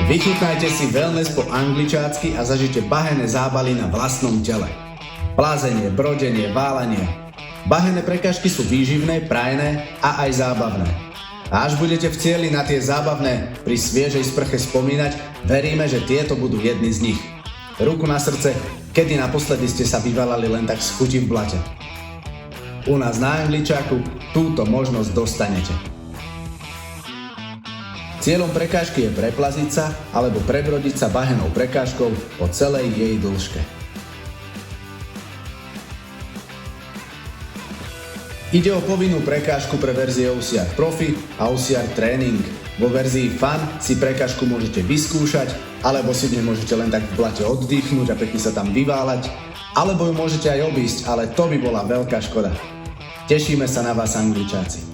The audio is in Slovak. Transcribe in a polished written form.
Vychutnajte si wellness po angličácky a zažite bahenné zábaly na vlastnom tele. Plázenie, brodenie, válanie. Bahenné prekážky sú výživné, prajné a aj zábavné. A až budete v cieli na tie zábavné pri sviežej sprche spomínať, veríme, že tieto budú jedny z nich. Ruku na srdce, kedy naposledy ste sa vyvalali len tak z chuti v blate? U nás na Angličáku túto možnosť dostanete. Cieľom prekážky je preplaziť sa alebo prebrodiť sa bahennou prekážkou po celej jej dĺžke. Ide o povinnú prekážku pre verzie OCR Profi a OCR Training. Vo verzii Fun si prekážku môžete vyskúšať, alebo si v nej môžete len tak v blate oddychnúť a pekne sa tam vyváľať, alebo ju môžete aj obísť, ale to by bola veľká škoda. Tešíme sa na vás, Angličáci.